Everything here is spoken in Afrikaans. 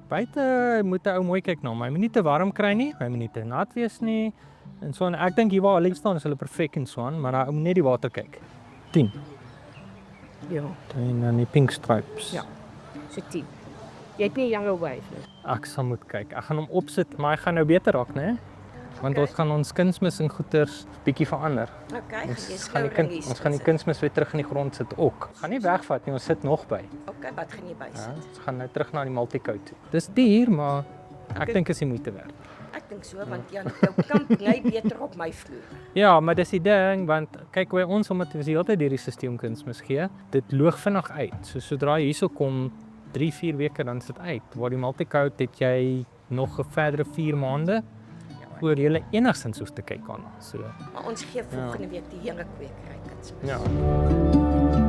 Buite moet 'n ou mooi kyk na hom. Hy moet nie te warm kry nie, hy moet nie te nat wees nie. En so aan. Ek dink hier waar hulle staan is hulle perfek en so aan, maar ou moet net die water kyk. 10. Ja, En dan die pink stripes. Ja. so 10. Jy het nie younger wave nie. Ek sal moet kyk. Ek gaan hom opsit, maar hy gaan nou beter raak, né? Want Okay. ons gaan ons kunsmis en goeters bietjie verander. Okay, Ons gaan die kunsmis weer terug in die grond sit ook. Gaan nie wegvat nie, ons sit nog by. Okay, wat gaan jy Ja, bysit? ons gaan nou terug na die multicoat toe. Dis duur, maar ek dink is die moeite werd. Ek dink so want jou kamp bly beter op my vloer. Ja, maar dis die ding want kyk by ons omdat ons die hele tyd hierdie stelsel kunsmis gee, dit loog vinnig uit. So sodra jy hierso kom 3-4 weke dan is dit uit. Waar die multicoat het jy nog 'n verdere 4 maande voor jy enigstens hoef te kyk aan. So Maar ons gee volgende week die hele kwekery kunsmis. ja.